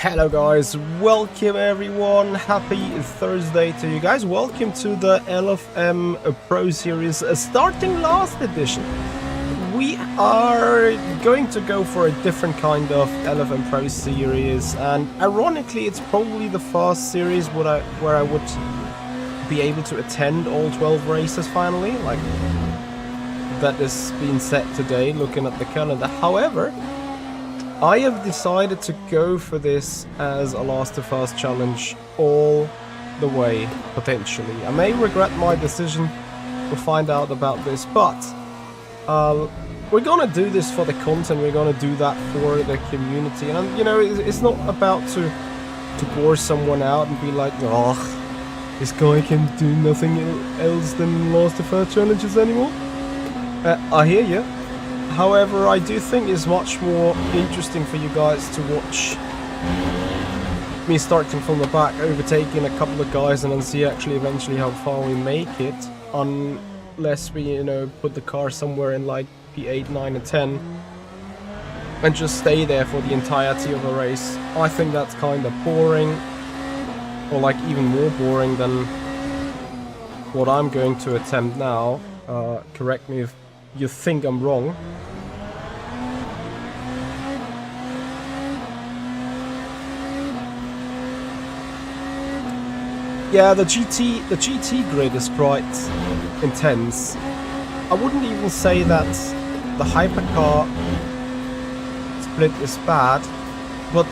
Hello guys, welcome everyone, happy Thursday to you guys. Welcome to the LFM Pro Series starting last edition. We are going to go for a different kind of LFM Pro Series, and ironically it's probably the first series where I would be able to attend all 12 races finally, like that is being set today looking at the calendar. However, I have decided to go for this as a last to first challenge all the way, potentially. I may regret my decision, we'll find out about this, but we're gonna do this for the content, we're gonna do that for the community, and you know, it's not about to bore someone out and be like, oh, this guy can do nothing else than last to first challenges anymore. I hear you. However, I do think it's much more interesting for you guys to watch me starting from the back, overtaking a couple of guys, and then see actually eventually how far we make it, unless we, you know, put the car somewhere in like P8, 9 and 10 and just stay there for the entirety of a race. I think that's kind of boring, or like even more boring than what I'm going to attempt now. Correct me if you think I'm wrong. Yeah, the GT grid is quite intense. I wouldn't even say that the hypercar split is bad, but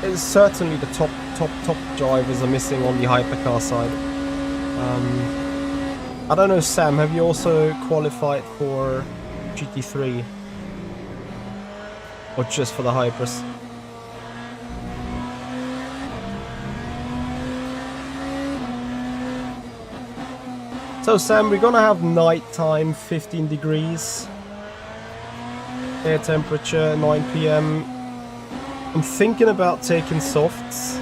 it's certainly the top drivers are missing on the hypercar side. I don't know, Sam, have you also qualified for GT3? Or just for the hypers? So Sam, we're gonna have nighttime, 15 degrees. Air temperature, 9 PM. I'm thinking about taking softs.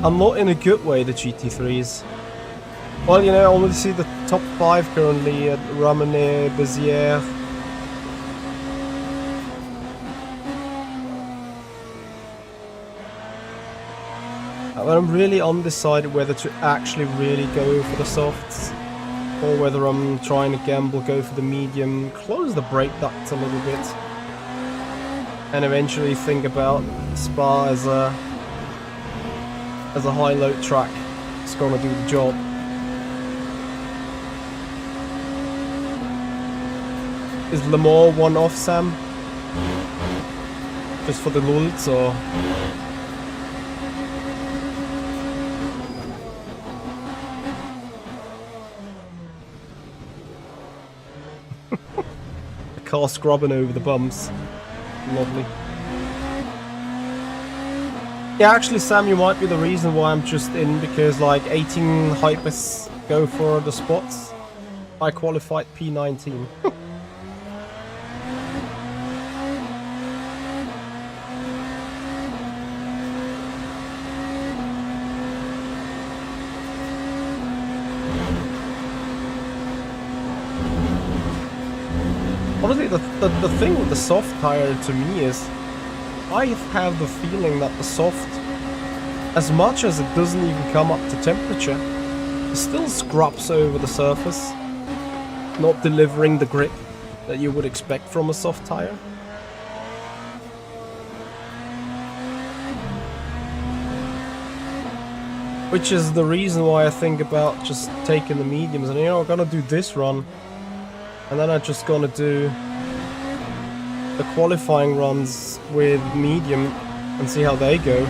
I'm not in a good way, the GT3s. Well, you know, I only see the top 5 currently at Ramene, Beziers. But I'm really undecided whether to actually really go for the softs, or whether I'm trying to gamble, go for the medium, close the brake ducts a little bit, and eventually think about Spa as a high load track. It's gonna do the job. Is Le Mans one off, Sam? Just for the lulz, or? The car scrubbing over the bumps. Lovely. Yeah, actually, Sam, you might be the reason why I'm just in, because like 18 hypers go for the spots. I qualified P19. Honestly, the thing with the soft tire to me is, I have the feeling that the soft, as much as it doesn't even come up to temperature, it still scrubs over the surface, not delivering the grip that you would expect from a soft tire. Which is the reason why I think about just taking the mediums, and you know, I'm gonna do this run, and then I'm just gonna do the qualifying runs with medium and see how they go,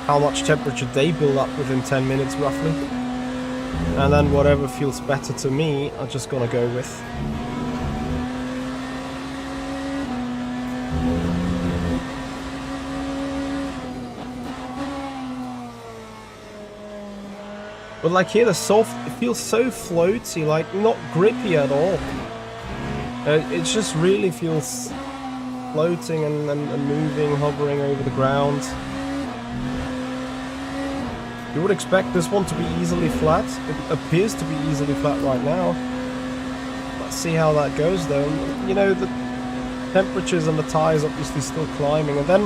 how much temperature they build up within 10 minutes roughly, and then whatever feels better to me I'm just gonna go with. But like here, the soft, it feels so floaty, like not grippy at all. It just really feels floating and moving, hovering over the ground. You would expect this one to be easily flat. It appears to be easily flat right now. But Let's see how that goes though. You know, the temperatures on the tires obviously still climbing, and then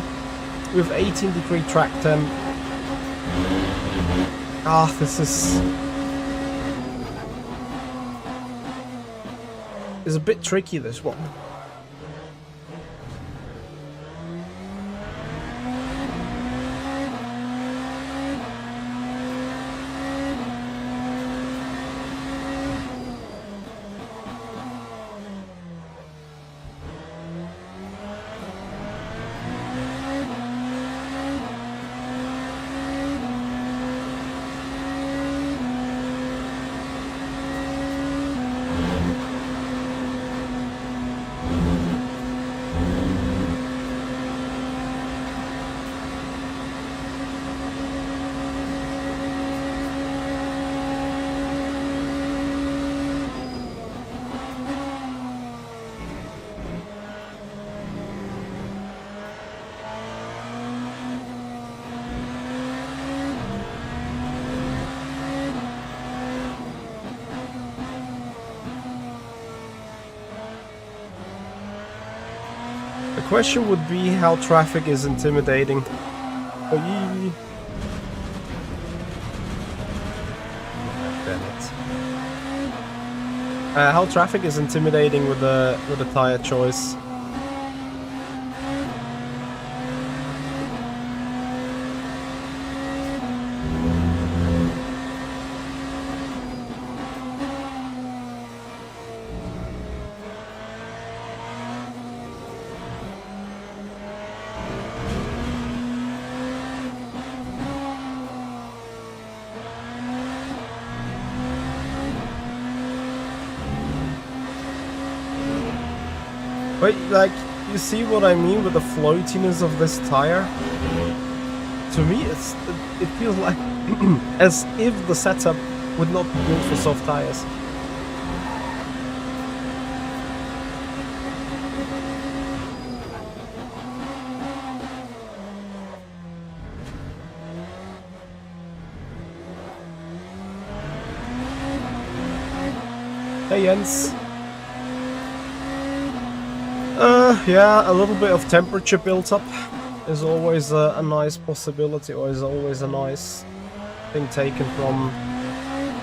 with 18-degree track temp, this is a bit tricky, this one. The question would be how traffic is intimidating. Damn it. How traffic is intimidating with the tire choice. But, like, you see what I mean with the floatiness of this tire? To me, it feels like as if the setup would not be built for soft tires. Hey Jens. Yeah, a little bit of temperature built up is always a nice possibility, or is always a nice thing taken from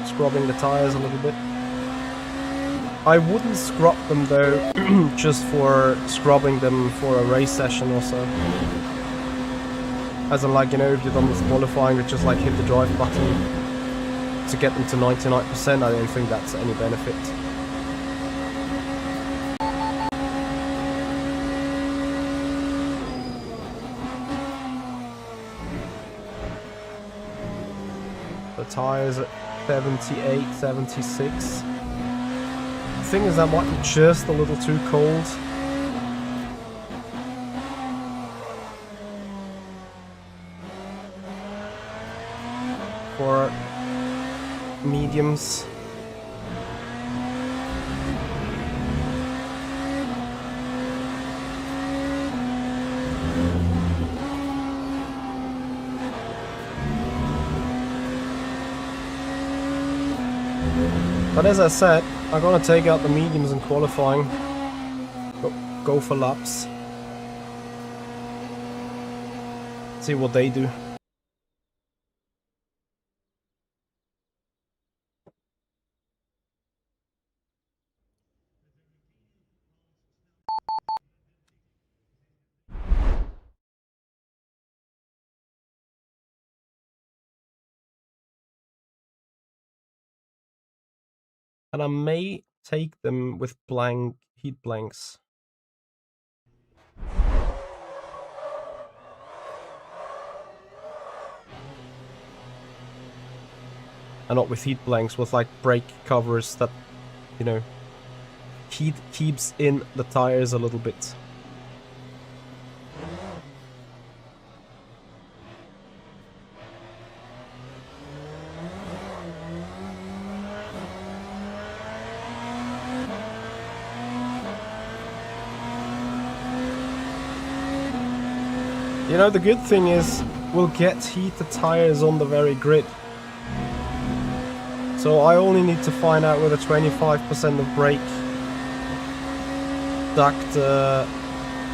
scrubbing the tires a little bit. I wouldn't scrub them though, just for scrubbing them for a race session or so. As in, like, you know, if you're done with qualifying, you just like hit the drive button to get them to 99%. I don't think that's any benefit. The tires at 78, 76. The thing is, that might be just a little too cold. For mediums. But as I said, I'm gonna take out the mediums in qualifying. Go for laps. See what they do. And I may take them with heat blanks. And not with heat blanks, with like brake covers that, you know, heat keeps in the tires a little bit. You know, the good thing is we'll get heated tires on the very grid. So I only need to find out whether 25% of brake duct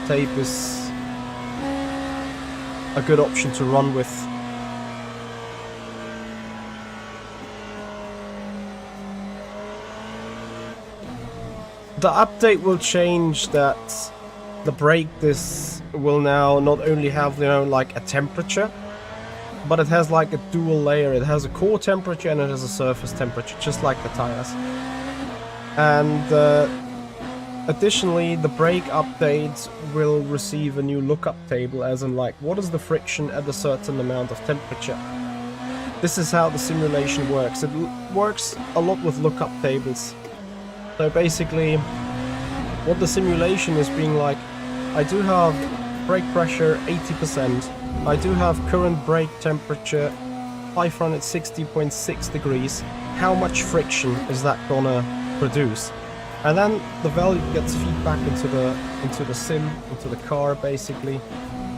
tape is a good option to run with. The update will change that the brake disc will now not only have, you know, like a temperature, but it has like a dual layer. It has a core temperature and it has a surface temperature, just like the tires. And additionally, the brake updates will receive a new lookup table, as in like, what is the friction at a certain amount of temperature? This is how the simulation works. It works a lot with lookup tables. So basically, what the simulation is being like, I do have brake pressure 80%, I do have current brake temperature 560.6 degrees, how much friction is that gonna produce? And then the value gets feedback into the sim, into the car basically,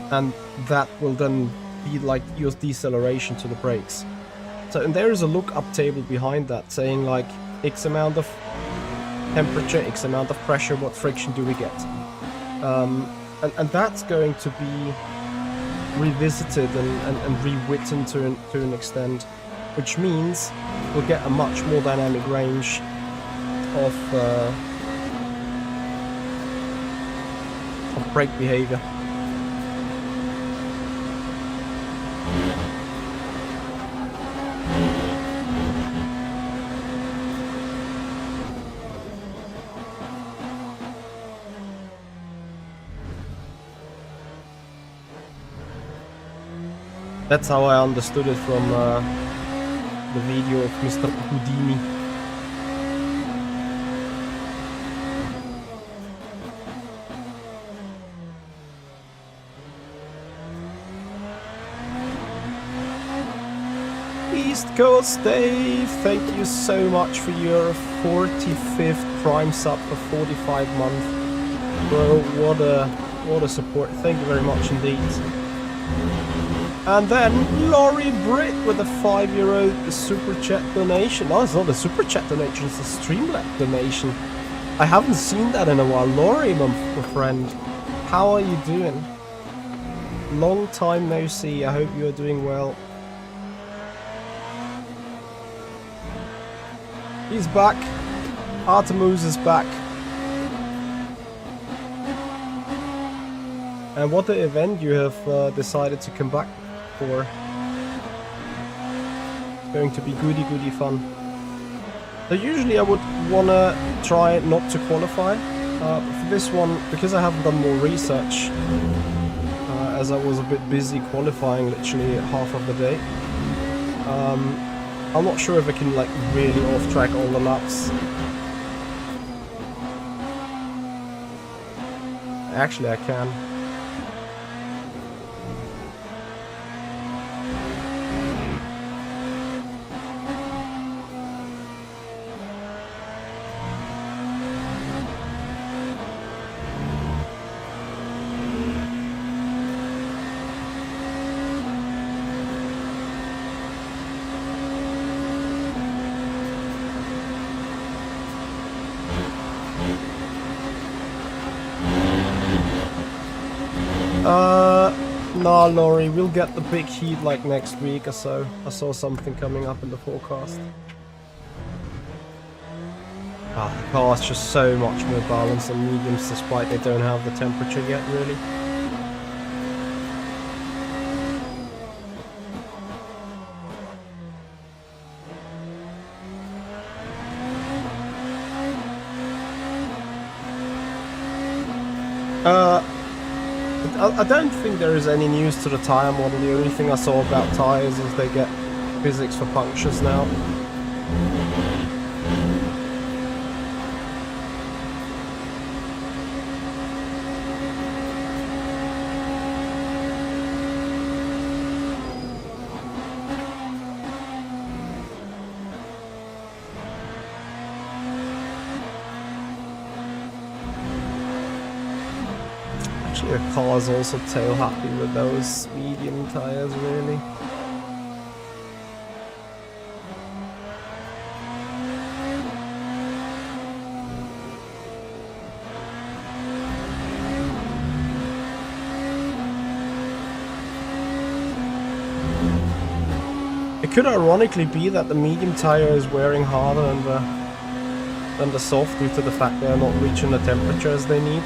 and that will then be like your deceleration to the brakes. So, and there is a lookup table behind that saying like X amount of temperature, X amount of pressure, what friction do we get? And that's going to be revisited and rewritten to an extent, which means we'll get a much more dynamic range of brake behavior. That's how I understood it from the video of Mr. Houdini. East Coast Dave, thank you so much for your 45th Prime sub for 45 months. Bro, what a support. Thank you very much indeed. And then Laurie Britt with a €5 super chat donation. Oh, it's not a super chat donation, it's a Streamlabs donation. I haven't seen that in a while. Laurie, my friend, how are you doing? Long time no see. I hope you are doing well. He's back. Artemus is back. And what an event you have decided to come back for. It's going to be goody fun. So usually I would wanna try not to qualify. But for this one, because I haven't done more research, as I was a bit busy qualifying literally half of the day, I'm not sure if I can like really off track all the laps. Actually I can. Nah, Laurie, we'll get the big heat like next week or so. I saw something coming up in the forecast. The car's just so much more balanced than mediums, despite they don't have the temperature yet, really. I don't think there is any news to the tyre model. The only thing I saw about tyres is they get physics for punctures now. The car is also tail happy with those medium tires, really. It could ironically be that the medium tire is wearing harder than the soft due to the fact they're not reaching the temperatures they need.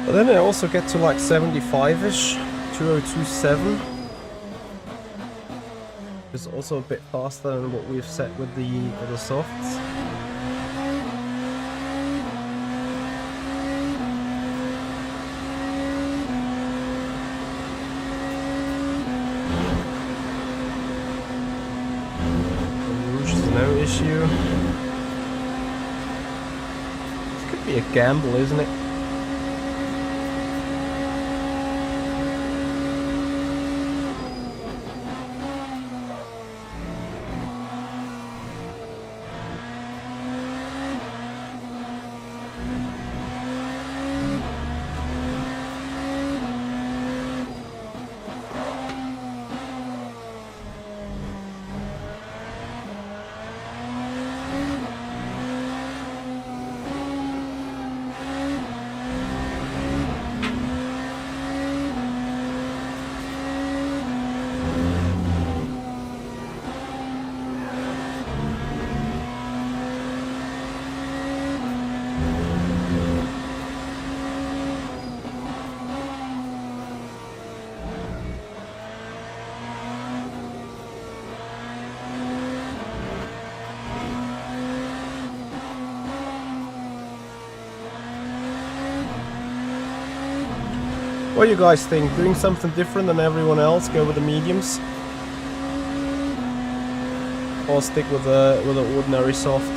But then I also get to like 75-ish, 2027. It's also a bit faster than what we've set with the softs. Rouge is no issue. This could be a gamble, isn't it? What do you guys think? Doing something different than everyone else? Go with the mediums? Or stick with the ordinary soft?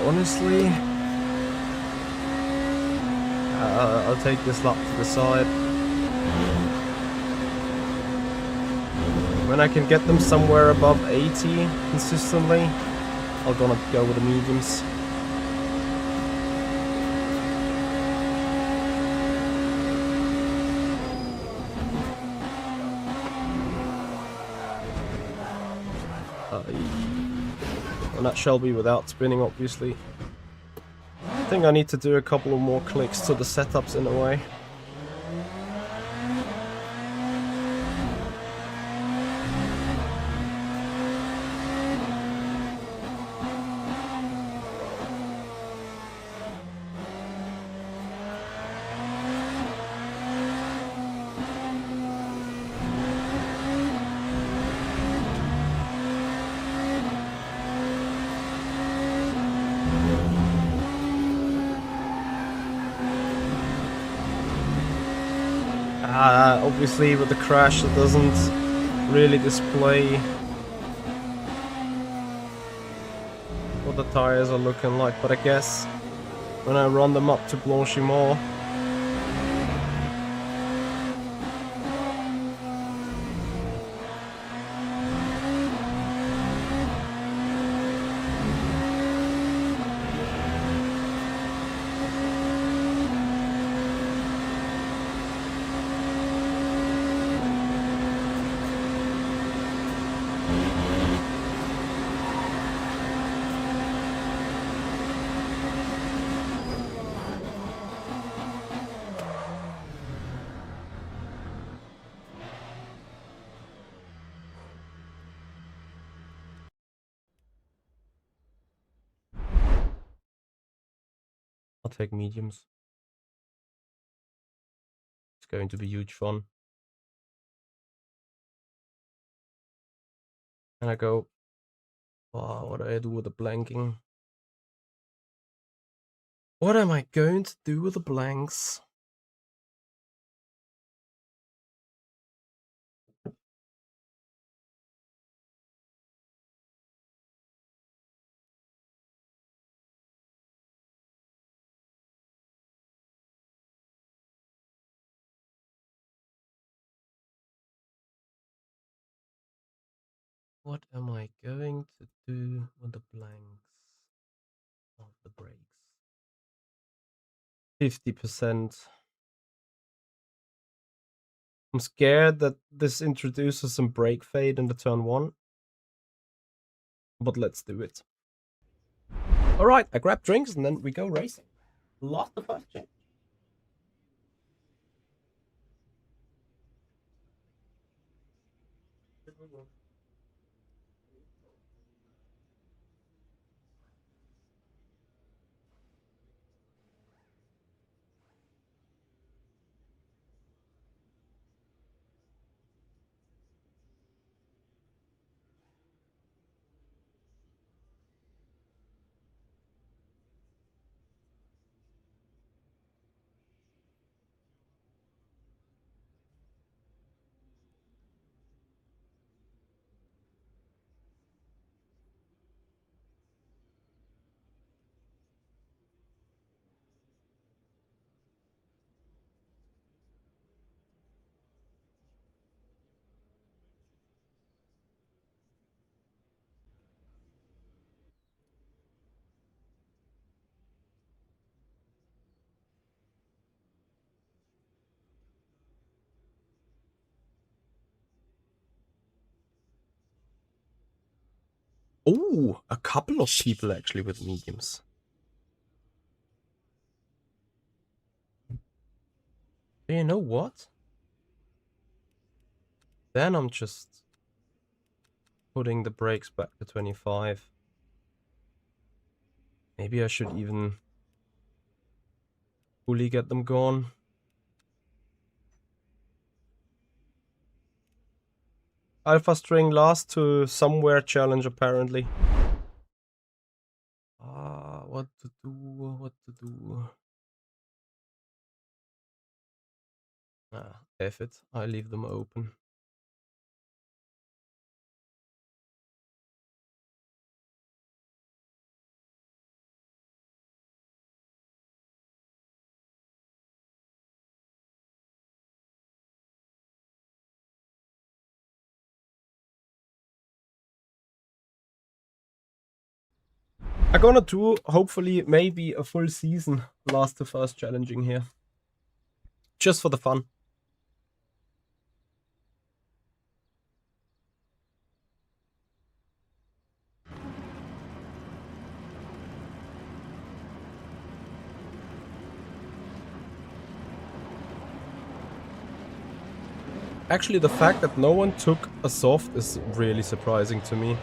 Honestly, I'll take this lap to the side. When I can get them somewhere above 80 consistently, I'm gonna go with the mediums. And that shall be without spinning, obviously. I think I need to do a couple of more clicks to the setups in a way. Obviously with the crash it doesn't really display what the tires are looking like, but I guess when I run them up to Blanchimont, I'll take mediums. It's going to be huge fun. And I go, oh, what do I do with the blanking? What am I going to do with the blanks? What am I going to do with the blanks of the brakes? 50%. I'm scared that this introduces some brake fade in the turn 1. But let's do it. Alright, I grab drinks and then we go racing. Lost the first change. Oh, a couple of people actually with mediums. You know what? Then I'm just putting the brakes back to 25. Maybe I should even fully get them gone. Alpha string last to somewhere challenge apparently. What to do, what to do. F it, I leave them open. I'm gonna do, hopefully, maybe a full season last to first challenging here. Just for the fun. Actually, the fact that no one took a soft is really surprising to me.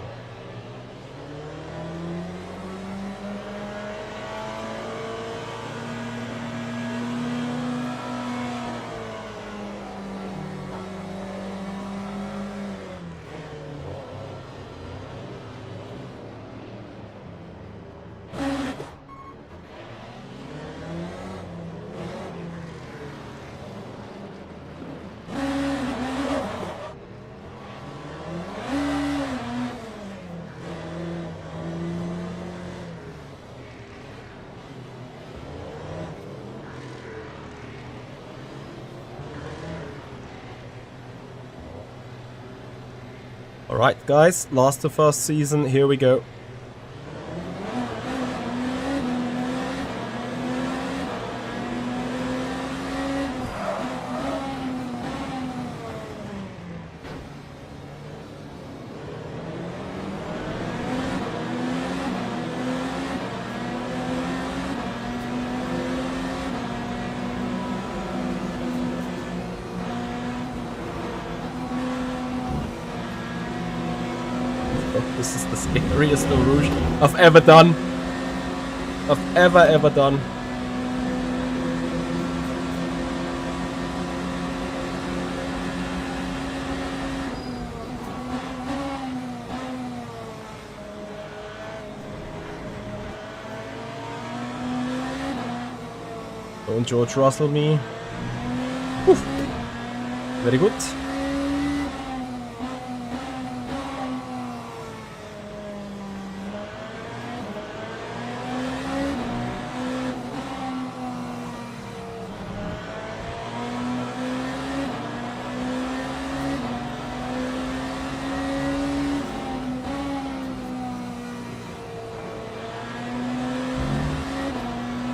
Alright guys, last to first season, here we go. This is the scariest erosion I've ever done. I've ever done. Don't George Russell me. Whew. Very good.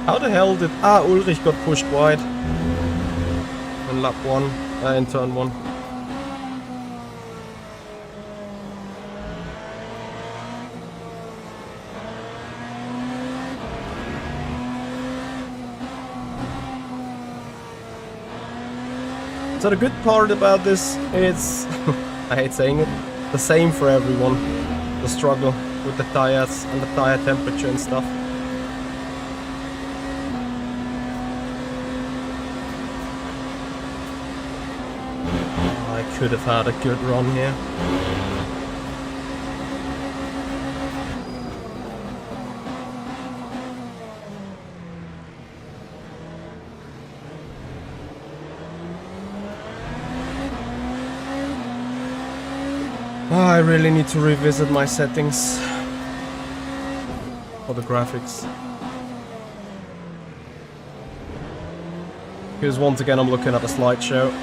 How the hell did... Ulrich got pushed wide. In lap 1, in turn 1. So the good part about this, it's, I hate saying it, the same for everyone. The struggle with the tires and the tire temperature and stuff. Could have had a good run here. I really need to revisit my settings for the graphics. Because once again I'm looking at the slideshow.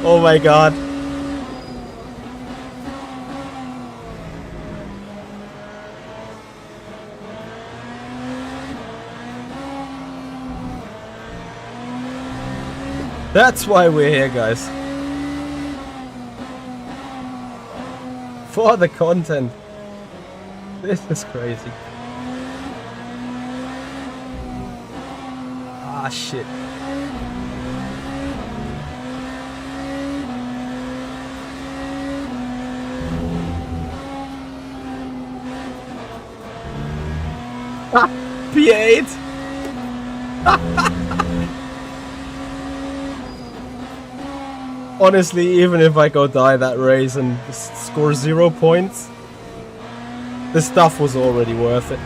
Oh my god. That's why we're here, guys. For the content. This is crazy. Ah, shit. P8. Honestly, even if I go die that race and score 0 points, this stuff was already worth it.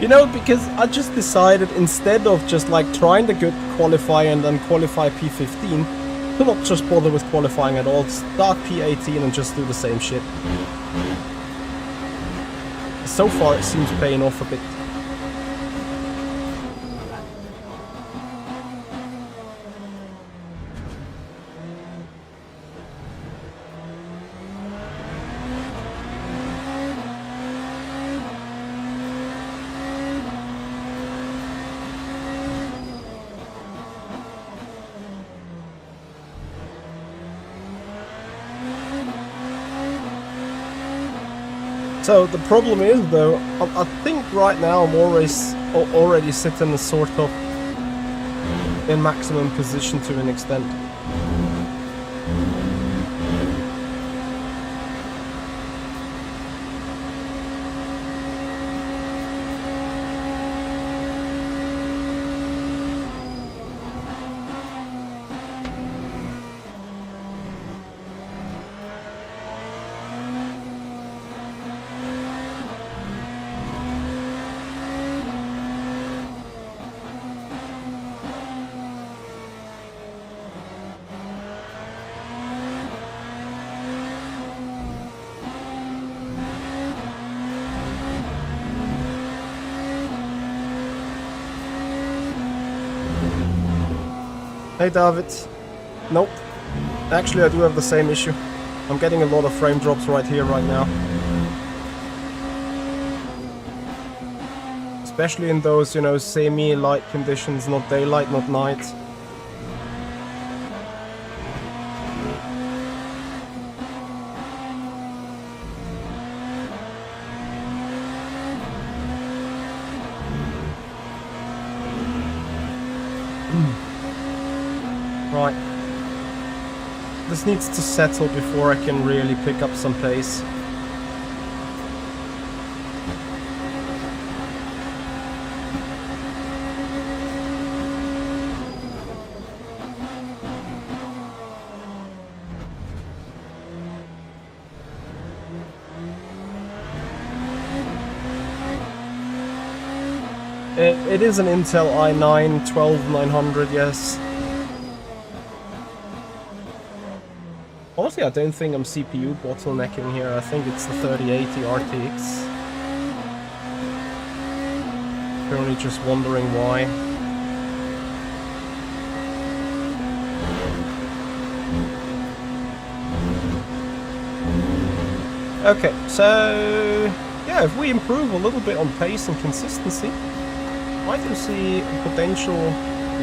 You know, because I just decided instead of just like trying to get qualify and then qualify P15, to not just bother with qualifying at all, start P18 and just do the same shit. So far it seems paying off a bit. So the problem is, though, I think right now I'm already sitting sort of in maximum position to an extent. Hey David. Nope. Actually I do have the same issue. I'm getting a lot of frame drops right here, right now. Especially in those, you know, semi-light conditions, not daylight, not night. This needs to settle before I can really pick up some pace. It is an Intel i9 12900, yes. Honestly, I don't think I'm CPU bottlenecking here. I think it's the 3080 RTX. Currently just wondering why. Okay, so yeah, if we improve a little bit on pace and consistency, I do see potential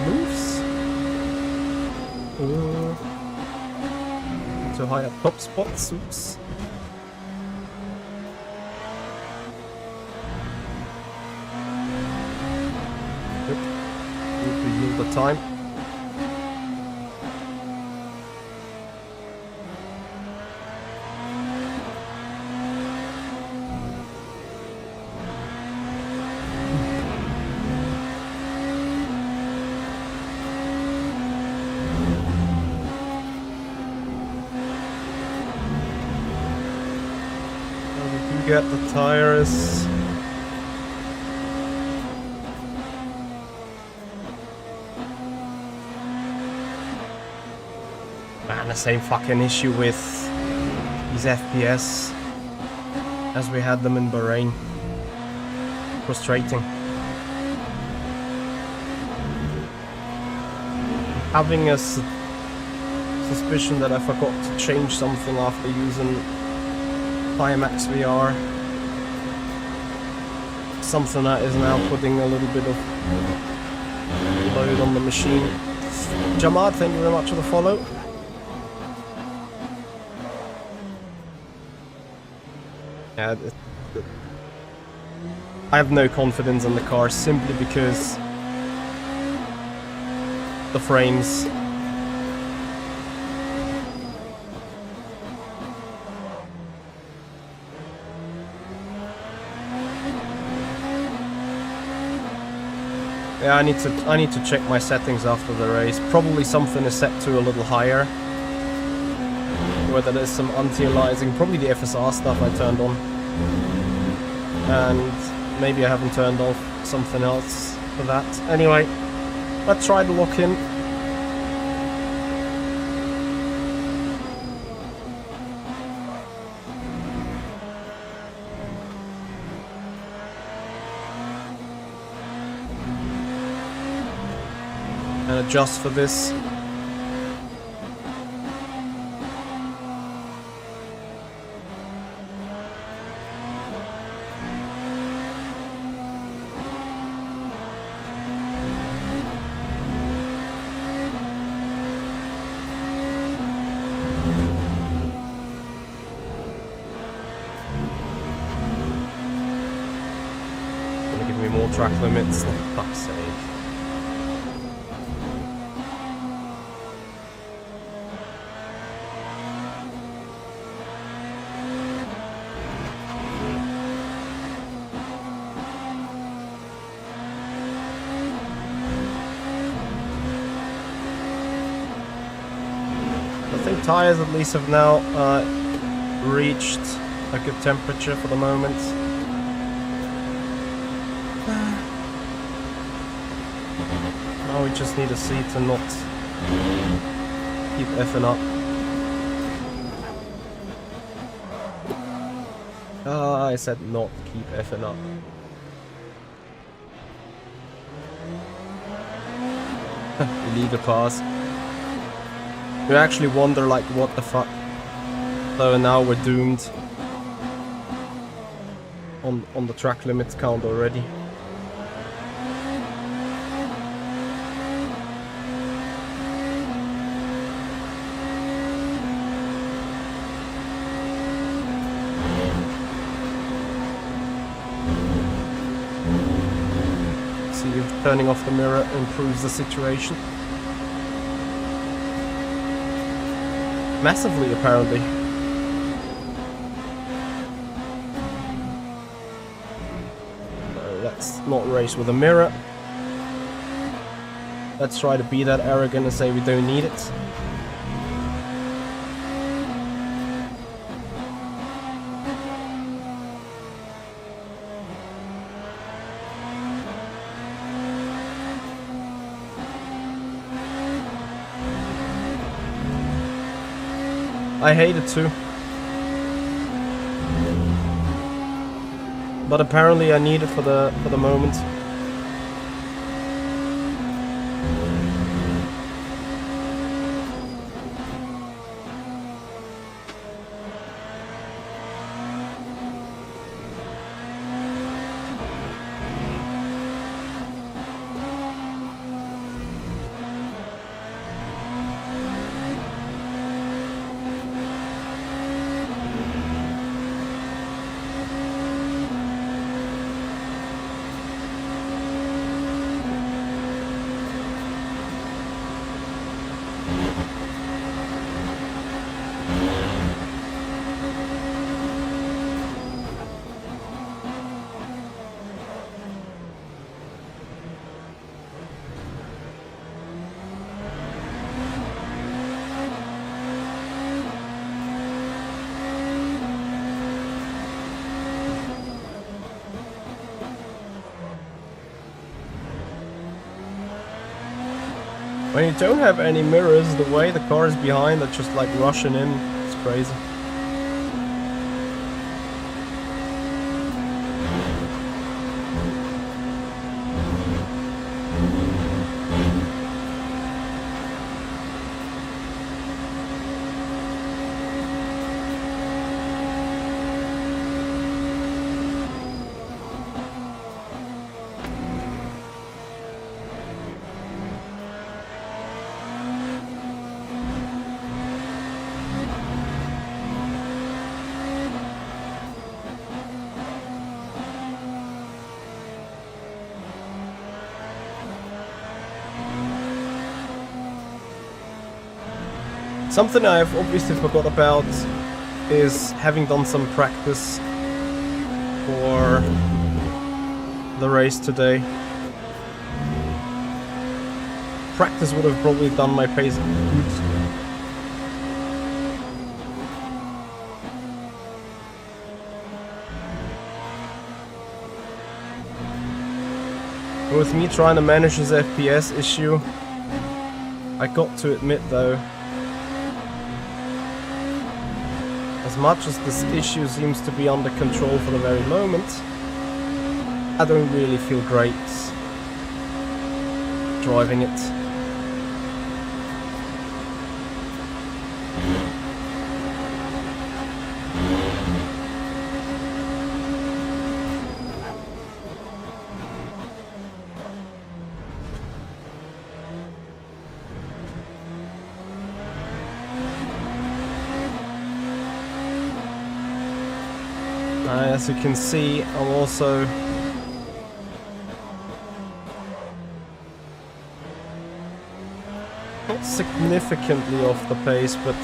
moves to higher top spots. Oops. Good. Need to yield the time. Get the tires. Man, the same fucking issue with these FPS as we had them in Bahrain. Frustrating. Having a suspicion that I forgot to change something after using Climax VR. Something that is now putting a little bit of load on the machine. Jamad, thank you very much for the follow. Yeah, I have no confidence in the car simply because the frames. Yeah, I need to check my settings after the race. Probably something is set to a little higher. Whether there's some anti-aliasing, probably the FSR stuff I turned on. And maybe I haven't turned off something else for that. Anyway, let's try to lock in. And adjust for this. Gonna give me more track limits, for fuck's sake. Tires at least have now reached a good temperature for the moment. Now we just need to see to not keep effing up. I said not keep effing up. Illegal pass. You actually wonder, like, what the fuck. So now we're doomed on the track limits count already. See if turning off the mirror improves the situation. massively, apparently. Let's not race with a mirror. Let's try to be that arrogant and say we don't need it. I hate it too. But apparently I need it for the moment. When you don't have any mirrors, the way the car is behind are just like rushing in. It's crazy. Something I've obviously forgot about is having done some practice for the race today. Practice would have probably done my pace good. With me trying to manage this FPS issue, I got to admit though, as much as this issue seems to be under control for the very moment, I don't really feel great driving it. As you can see, I'm also not significantly off the pace, but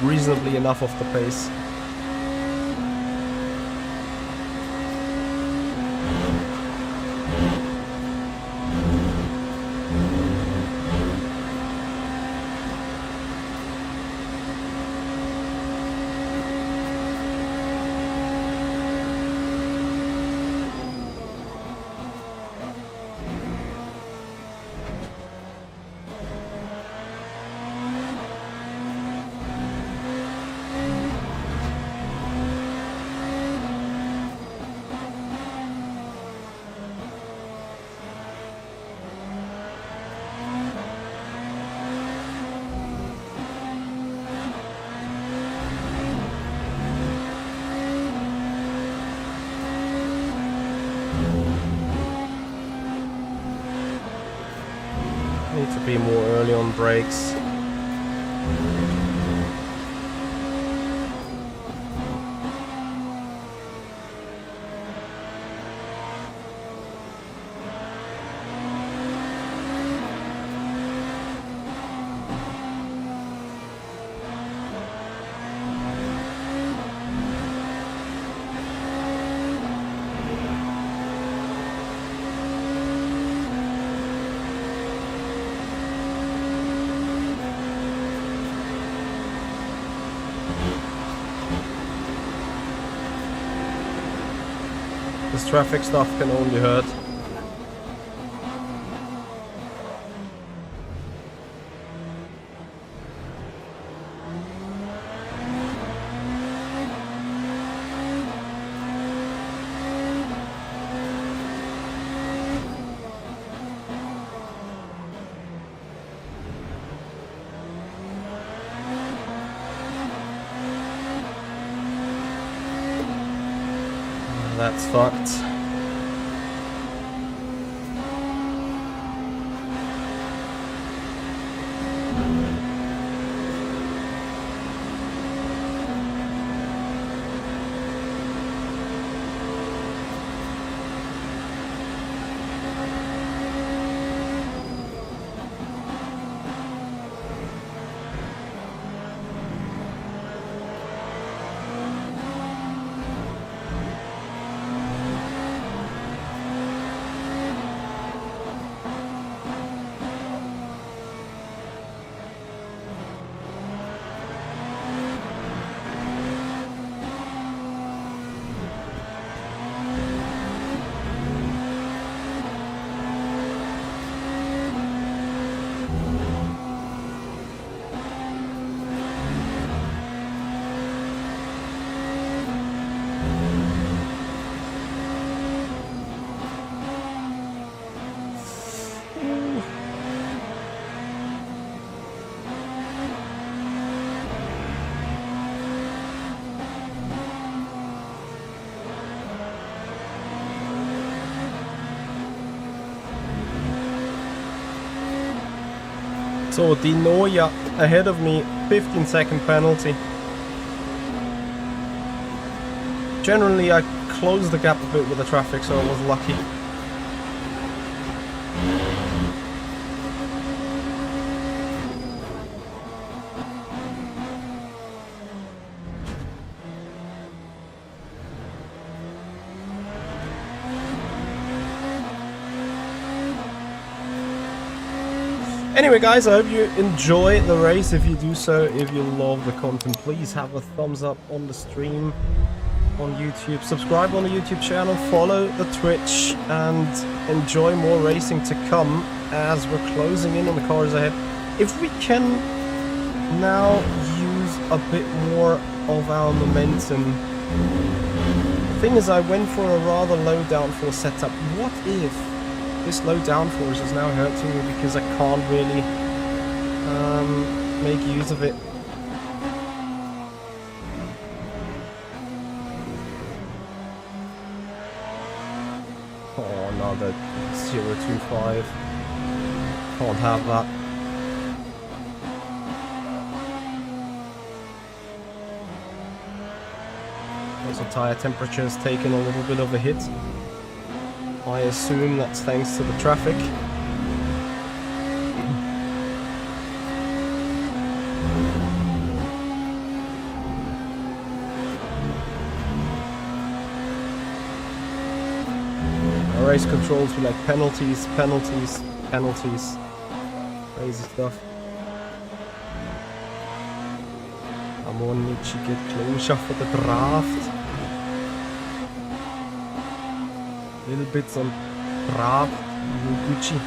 reasonably enough off the pace. Need to be more early on brakes. This traffic stuff can only hurt. That's fucked. So Di Noia ahead of me, 15-second penalty. Generally I closed the gap a bit with the traffic, so I was lucky. Anyway guys, I hope you enjoy the race. If you do so, if you love the content, please have a thumbs up on the stream on YouTube. Subscribe on the YouTube channel, follow the Twitch, and enjoy more racing to come as we're closing in on the cars ahead. If we can now use a bit more of our momentum. The thing is, I went for a rather low downforce setup. What if this low downforce is now hurting me because I can't really make use of it? Oh, another 0.25. Can't have that. Also, tire temperature's taken a little bit of a hit. I assume that's thanks to the traffic. Our race controls were like penalties, penalties, penalties. Crazy stuff. I'm on need to get close for the draft. Little bits on draft, Gucci.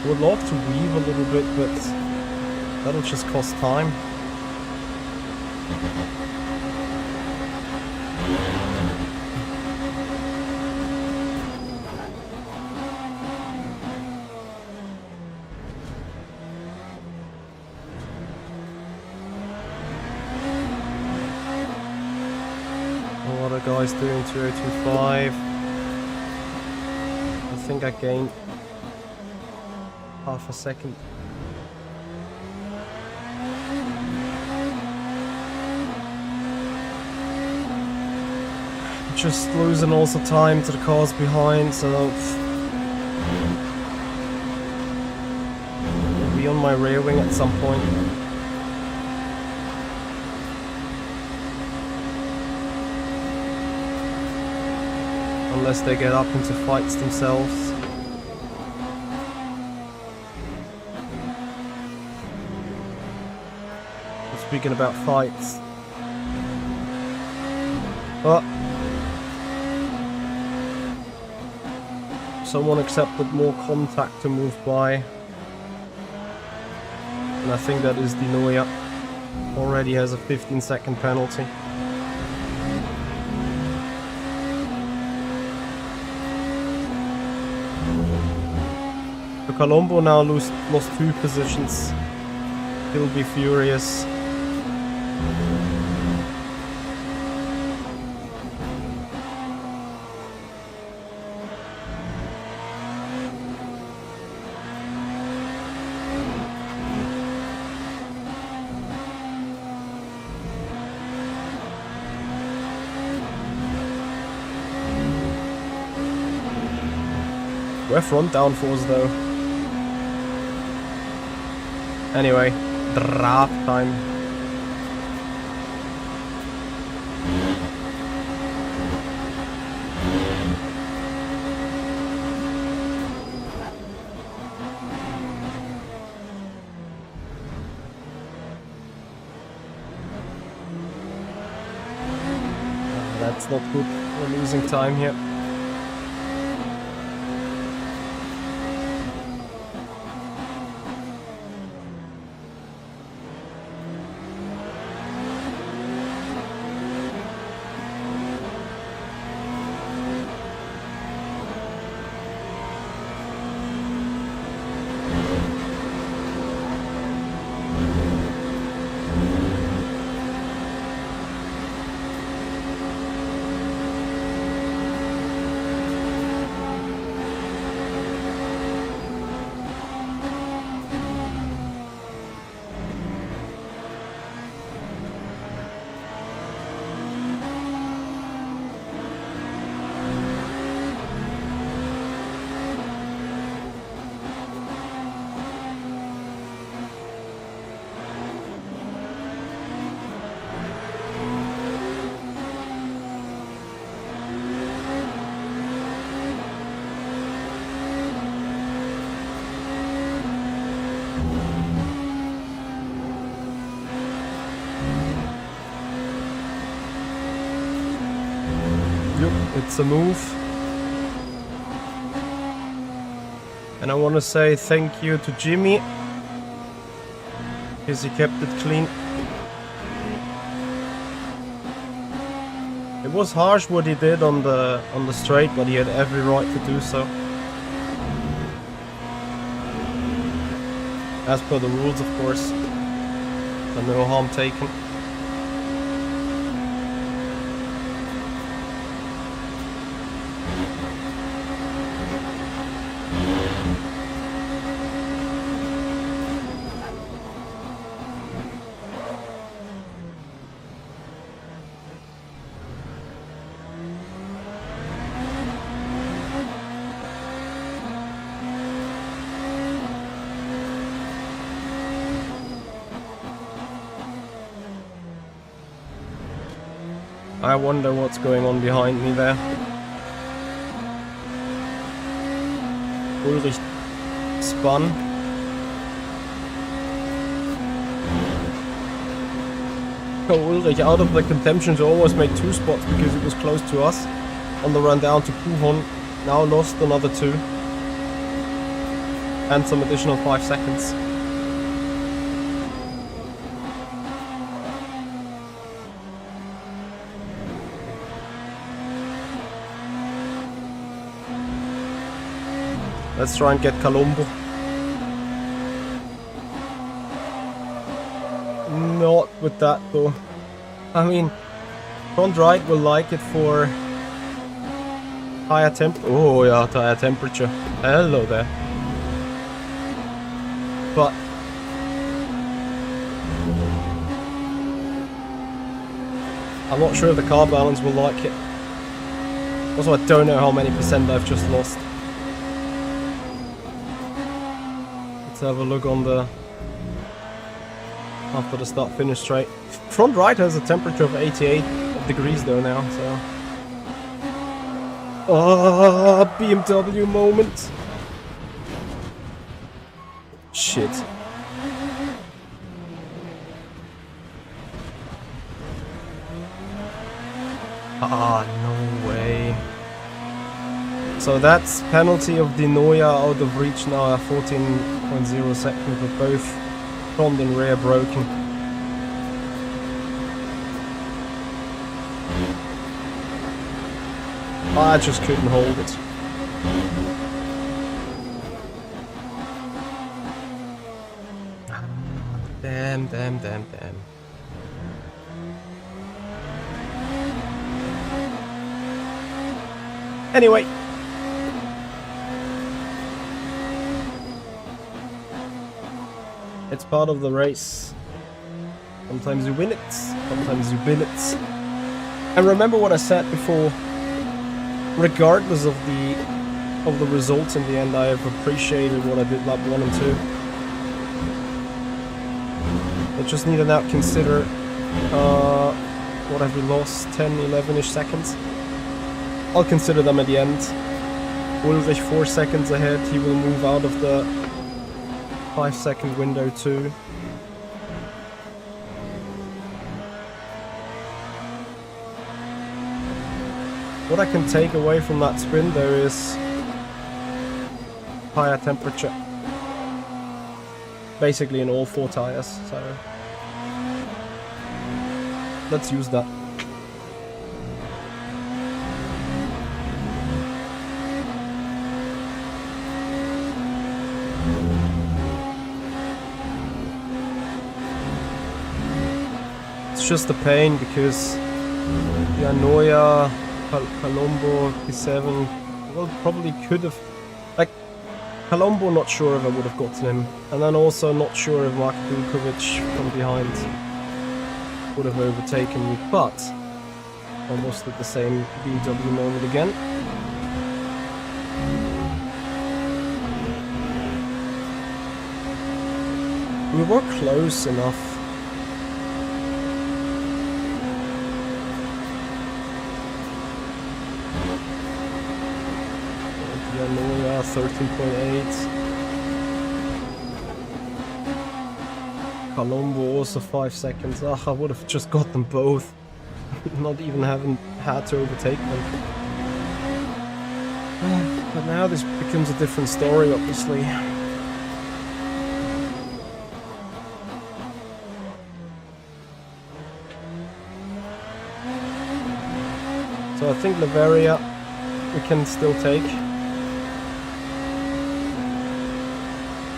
Would love to weave a little bit, but that'll just cost time. What are guys doing? 2025. I think I gained half a second. Just losing also time to the cars behind, so we'll be on my rear wing at some point. Unless they get up into fights themselves. speaking about fights. But someone accepted more contact to move by. And I think that is Dinoya. Already has a 15-second penalty. So Colombo now lost 2 positions. He'll be furious. We're front downforce though. Anyway, draft time. That's not good. We're losing time here. It's a move. And I want to say thank you to Jimmy, because he kept it clean. It was harsh what he did on the straight, but he had every right to do so. As per the rules, of course. So no harm taken. I wonder what's going on behind me there. Ulrich spun. Oh, Ulrich out of the contention to almost make 2 spots because it was close to us on the run down to Puhon. Now lost another 2. And some additional 5 seconds. Let's try and get Colombo. Not with that though. I mean, front right will like it for higher temp. Oh yeah, higher temperature. Hello there. But I'm not sure if the car balance will like it. Also, I don't know how many percent I've just lost. Have a look on the after the start finish straight. Front right has a temperature of 88 degrees though now, so BMW moment. Shit. Ah, no way. So that's penalty of De Noia out of reach now at 14.0 seconds, with both front and rear broken. I just couldn't hold it. Damn. Anyway. It's part of the race. Sometimes you win it, sometimes you bin it. And remember what I said before, regardless of the results in the end, I have appreciated what I did lap 1 and 2. I just need to now consider what have we lost, 10, 11-ish seconds. I'll consider them at the end. Ulrich 4 seconds ahead, he will move out of the 5-second window too. What I can take away from that sprint though is higher temperature. Basically in all 4 tires, so let's use that. It's just a pain because Noia, Colombo, P7, well, probably could have, like, Colombo, not sure if I would have gotten him, and then also not sure if Mark Dukovic from behind would have overtaken me, but almost at the same BMW moment again. We were close enough. Noia 13.8. Colombo also 5 seconds. I would have just got them both. Not even having had to overtake them. But now this becomes a different story, obviously. So I think Laveria we can still take.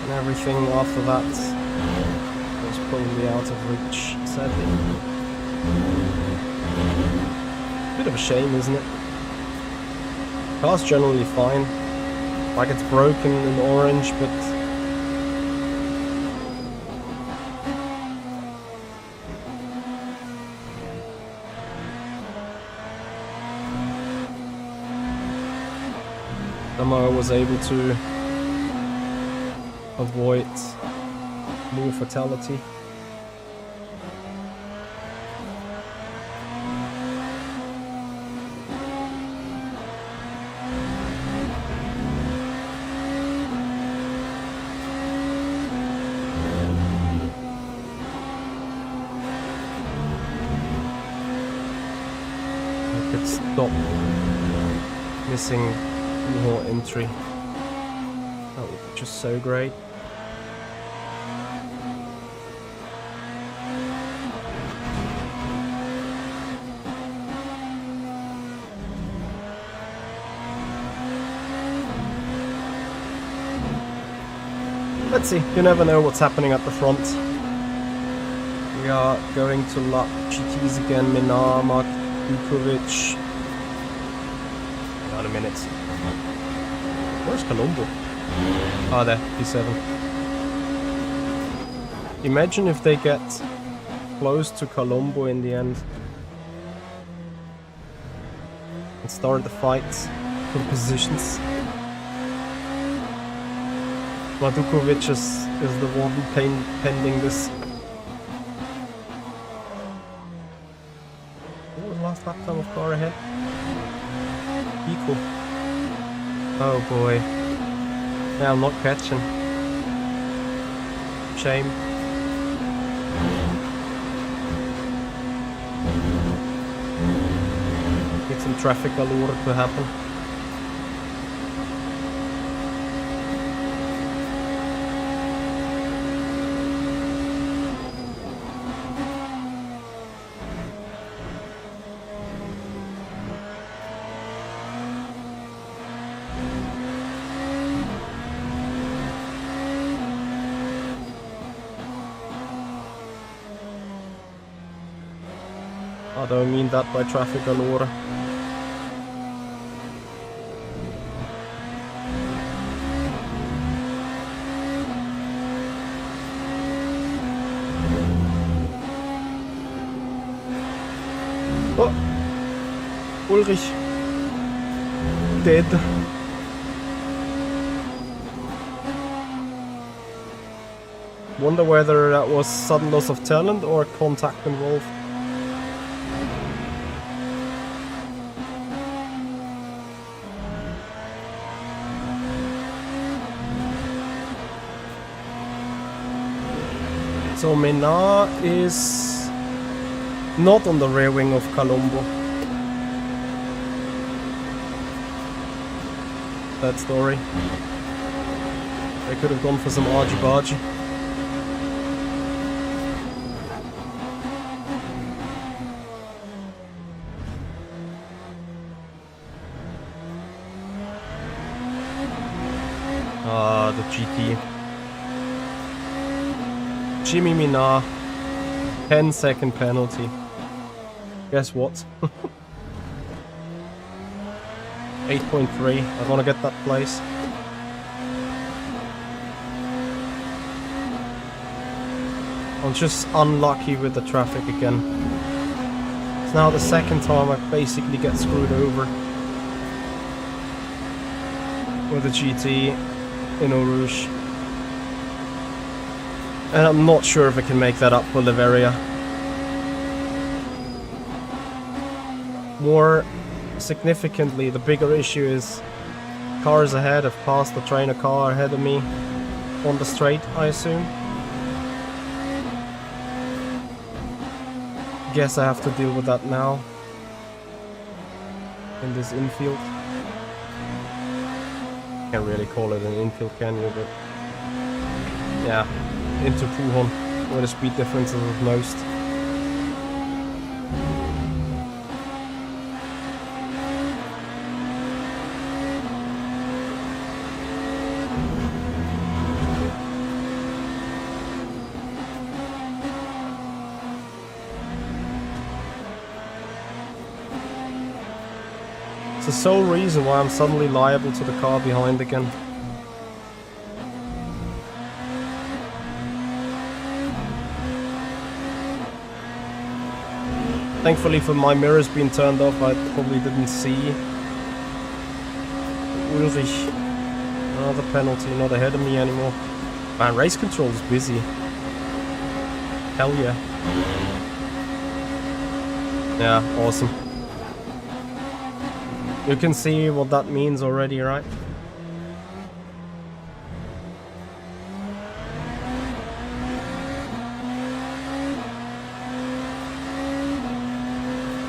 And everything after that was probably out of reach, sadly. Bit of a shame, isn't it? Car's generally fine. Like, it's broken in orange, but somehow I was able to avoid more fatality. I could stop missing more entry. That would be just so great. Let's see, you never know what's happening at the front. We are going to lap GTs again, Minar, Mark Dukovic. Not a minute. Where's Colombo? Ah, there, P7. Imagine if they get close to Colombo in the end and start the fight for the positions. Dukovic is the one pending this. What was the last lap time of car ahead? Equal. Oh boy. Yeah, I'm not catching. Shame. some traffic allure to happen. I don't mean that by traffic allure. Oh, Ulrich, dead. Wonder whether that was sudden loss of talent or contact involved. So Menard is not on the rear wing of Colombo. That story. They could have gone for some argy-bargy. Ah, the GT. Jimmy Minard, 10-second penalty. Guess what? 8.3. I want to get that place. I'm just unlucky with the traffic again. It's now the second time I basically get screwed over with a GT in Eau Rouge. And I'm not sure if I can make that up for Liveria. More significantly, the bigger issue is cars ahead have passed the trainer car ahead of me on the straight, I assume. Guess I have to deal with that now in this infield. Can't really call it an infield, can you? But yeah. Into Pujon, where the speed difference is at most. It's the sole reason why I'm suddenly liable to the car behind again. Thankfully for my mirrors being turned off, I probably didn't see Ulrich. Another penalty, not ahead of me anymore. Man, race control is busy. Hell yeah. Yeah, awesome. You can see what that means already, right?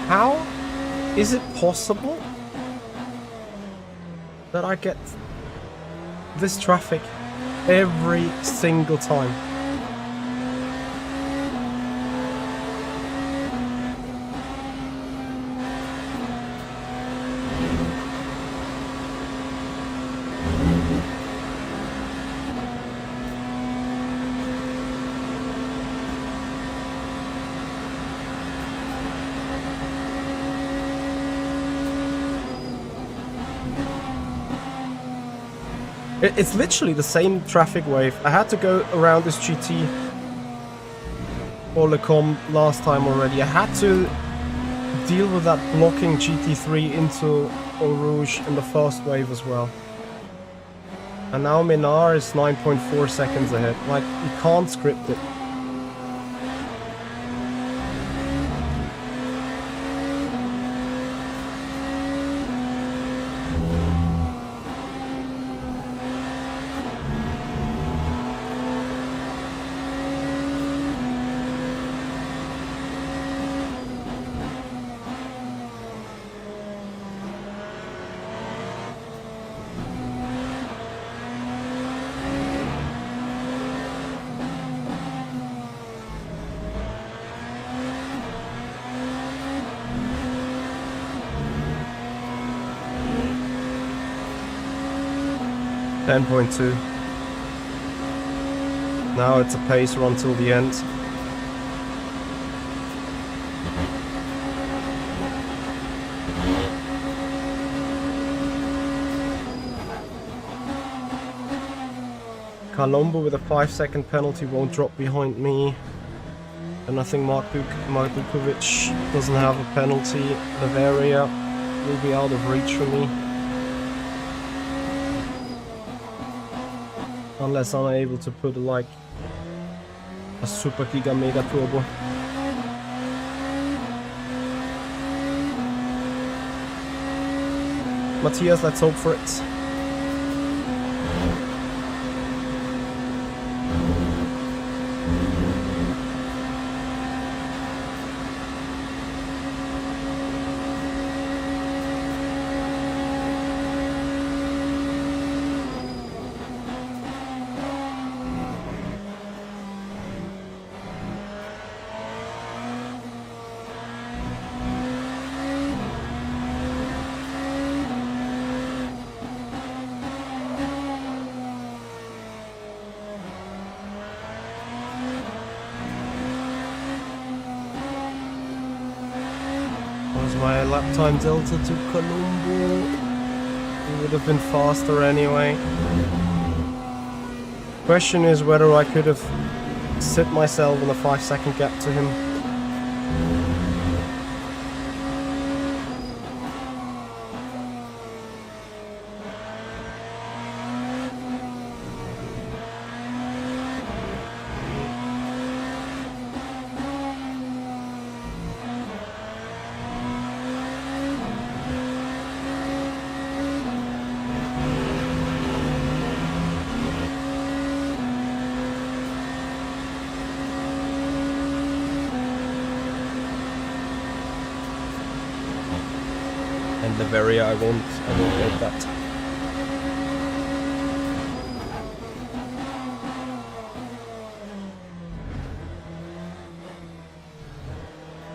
How is it possible that I get this traffic every single time? It's literally the same traffic wave. I had to go around this GT or Lecom last time already. I had to deal with that blocking GT3 into Eau Rouge in the fast wave as well. And now Menard is 9.4 seconds ahead. Like, you can't script it. 10.2. Now it's a pace run till the end. Colombo with a 5-second penalty won't drop behind me. And I think Mark Dukovic doesn't have a penalty. Bavaria will be out of reach for me. Unless I'm able to put like a Super Giga Mega Turbo. Matthias, let's hope for it. My lap time delta to Colombo, it would have been faster anyway. Question is whether I could have set myself in a 5-second gap to him. And Bavaria, I won't get that.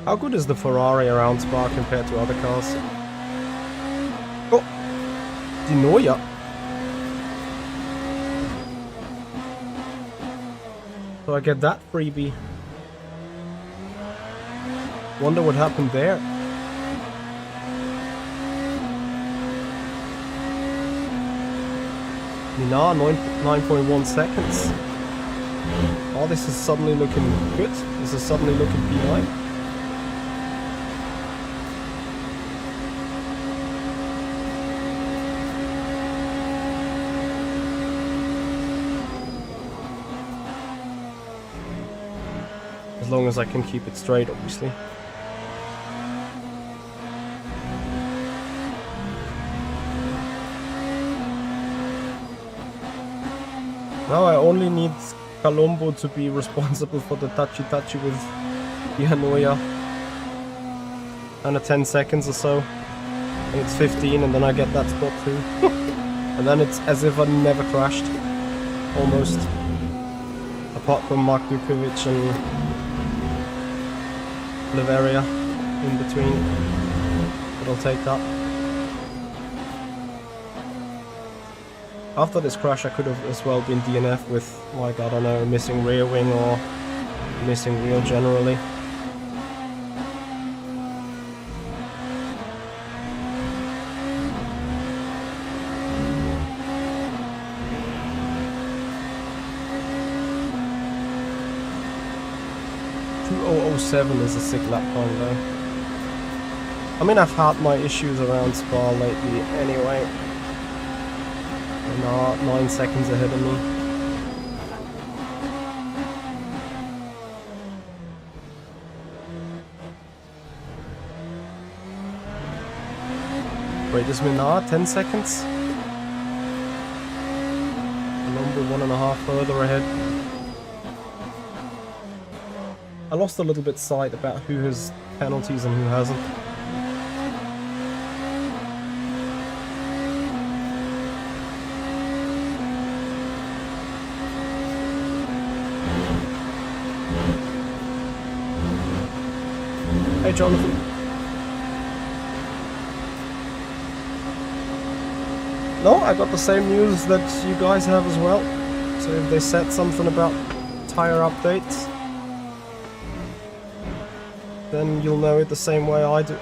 How good is the Ferrari around Spa compared to other cars? Oh, die Neue. So I get that freebie. Wonder what happened there. Nah, 9.1 seconds. Oh, this is suddenly looking good. This is suddenly looking behind. As long as I can keep it straight, obviously. Now I only need Colombo to be responsible for the touchy with the Hanoia. And a 10 seconds or so. And it's 15 and then I get that spot too. And then it's as if I never crashed. Almost. Apart from Mark Dukovic and Bavaria in between. But I'll take that. After this crash I could have as well been DNF with, like, I don't know, missing rear wing or missing wheel generally. .200.07 is a sick lap time though. I mean, I've had my issues around Spa lately anyway. Now 9 seconds ahead of me. Wait, is Minard 10 seconds? Number 1.5 further ahead. I lost a little bit sight about who has penalties and who hasn't. Hey Jonathan. No, I got the same news that you guys have as well. So if they said something about tire updates, then you'll know it the same way I do.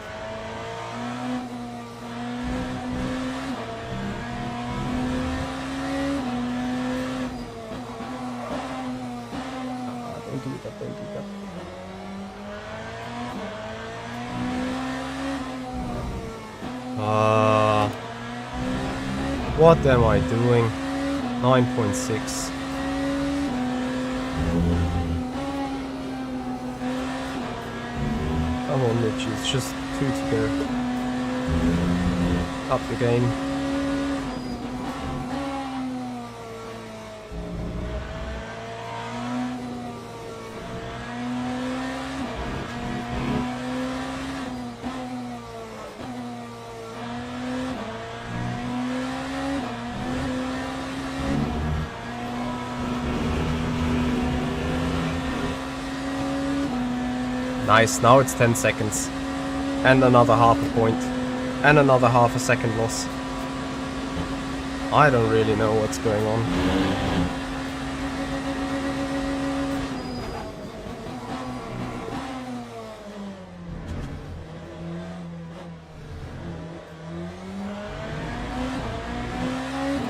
Don't do that, don't do that. What am I doing? 9.6. Come on, Mitch, it's just 2 to go. Up the game. Nice, now it's 10 seconds. And another half a point. And another half a second loss. I don't really know what's going on.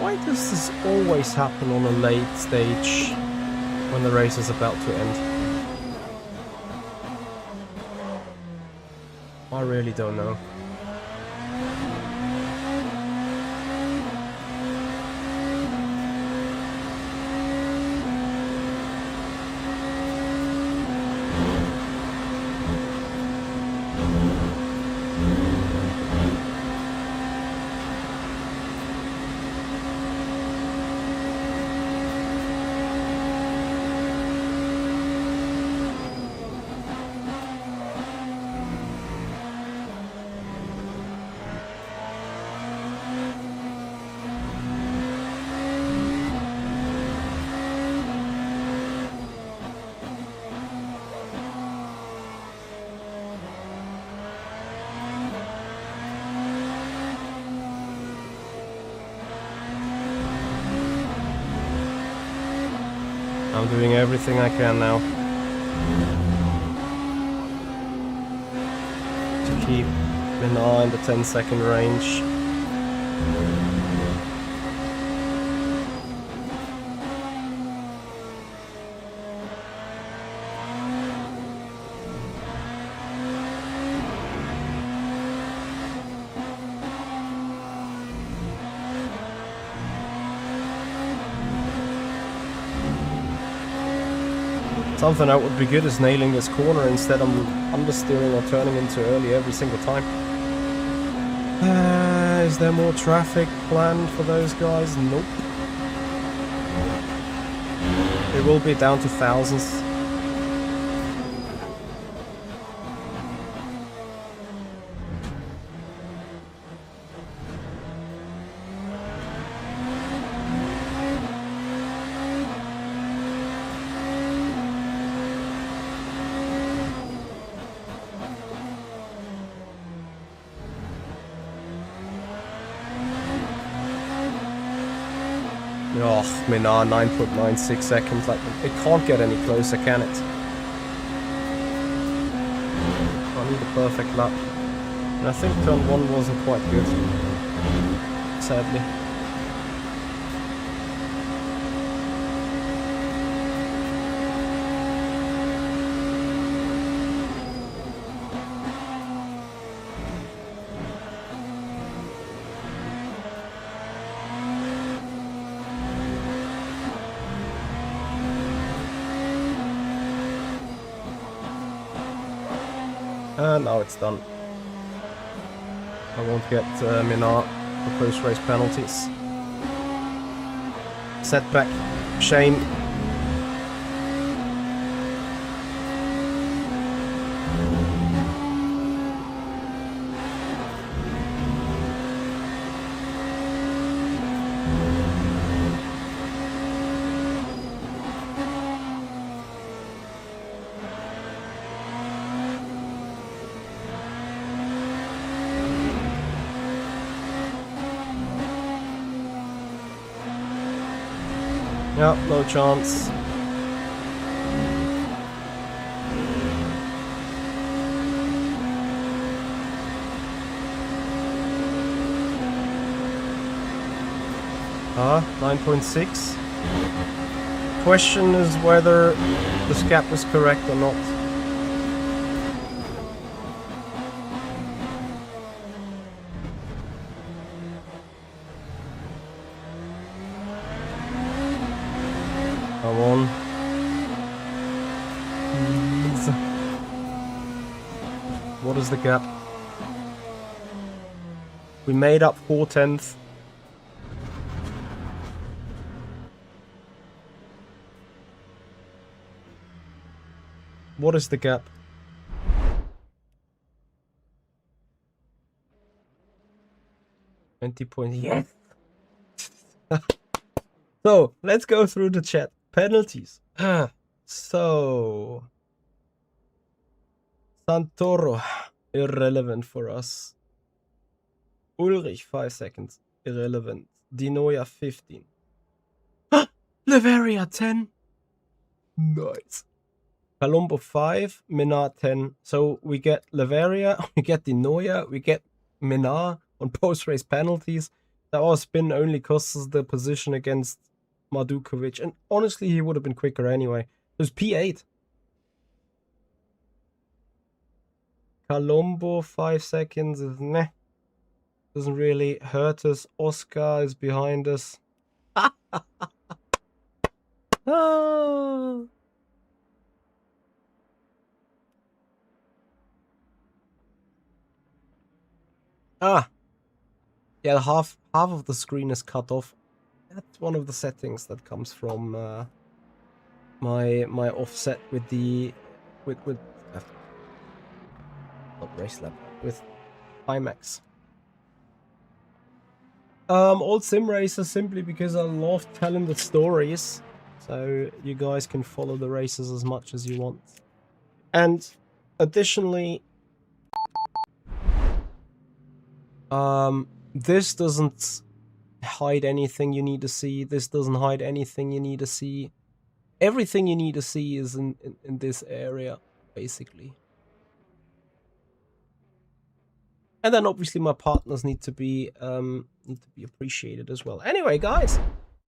Why does this always happen on a late stage when the race is about to end? I really don't know. I'm doing everything I can now to keep Minard in the 10-second range. Something that would be good is nailing this corner instead of understeering or turning into early every single time. Is there more traffic planned for those guys? Nope. It will be down to thousands. Oh, Minard, 9.96 seconds. Like, it can't get any closer, can it? I need a perfect lap. And I think turn 1 wasn't quite good, sadly. And now it's done. I won't get Minard for post-race penalties. Setback. Shame. Yeah, no chance. Ah, 9.6. Question is whether this gap is correct or not. Come on. Please. What is the gap? We made up 4/10. What is the gap? Yes. So let's go through the chat. Penalties. So Santoro, irrelevant for us. Ulrich, 5 seconds, irrelevant. Dinoya, 15. Leveria, 10. Nice. Palumbo, 5. Minar, 10. So we get Leveria, we get Dinoya, we get Minar on post-race penalties. That our spin only costs us the position against Mardukovic. And honestly, he would have been quicker anyway. It was P8. Colombo, 5 seconds is meh. Doesn't really hurt us. Oscar is behind us. Ah. Yeah, half of the screen is cut off. That's one of the settings that comes from my offset with the with not race lab with IMAX. Old sim races simply because I love telling the stories, so you guys can follow the races as much as you want. And additionally, this doesn't hide anything you need to see. This doesn't hide anything you need to see. Everything you need to see is in this area, basically. And then obviously my partners need to be appreciated as well. Anyway, guys,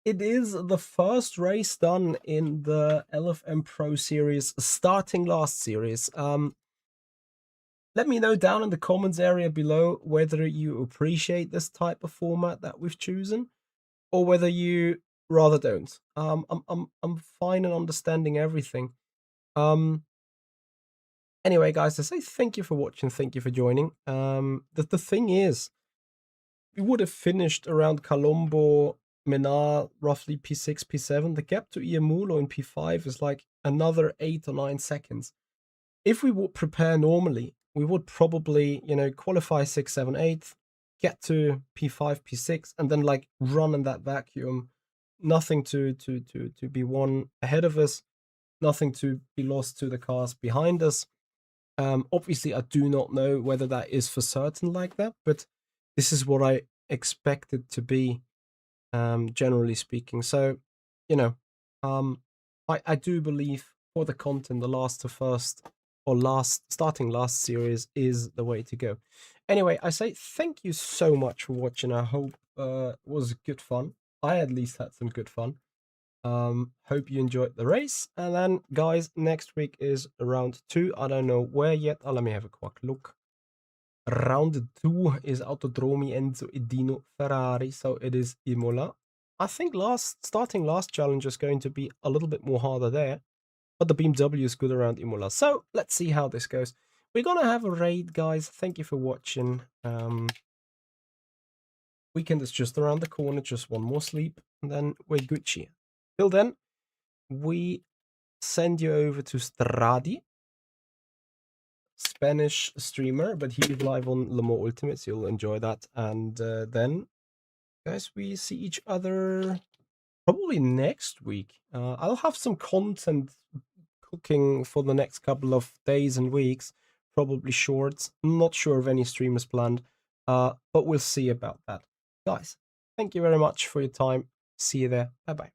it is the first race done in the LFM Pro Series, starting last series. Let me know down in the comments area below whether you appreciate this type of format that we've chosen, or whether you rather don't. I'm fine in understanding everything. Anyway, guys, I say thank you for watching, thank you for joining. The thing is, we would have finished around Colombo, Menar, roughly P6, P7. The gap to Iamulo in P5 is like another 8 or 9 seconds. If we would prepare normally, we would probably, qualify 6, 7, 8, get to P5, P6, and then like run in that vacuum. Nothing to be won ahead of us, nothing to be lost to the cars behind us. Obviously, I do not know whether that is for certain like that, but this is what I expect it to be, generally speaking. So, I do believe for the content, the last to first or starting last series is the way to go. Anyway, I say thank you so much for watching. I hope it was good fun. I at least had some good fun. Hope you enjoyed the race. And then, guys, next week is round 2. I don't know where yet. Let me have a quick look. Round 2 is Autodromi Enzo Edino Ferrari. So it is Imola. I think starting last challenge is going to be a little bit more harder there. But the BMW is good around Imola. So let's see how this goes. We're going to have a raid, guys. Thank you for watching. Weekend is just around the corner. Just one more sleep. And then we're Gucci. Till then, we send you over to Stradi, Spanish streamer, but he's live on Le Mans Ultimate, so you'll enjoy that. And then, guys, we see each other probably next week. I'll have some content cooking for the next couple of days and weeks, probably shorts. Not sure of any streamers planned, but we'll see about that. Guys, thank you very much for your time. See you there. Bye-bye.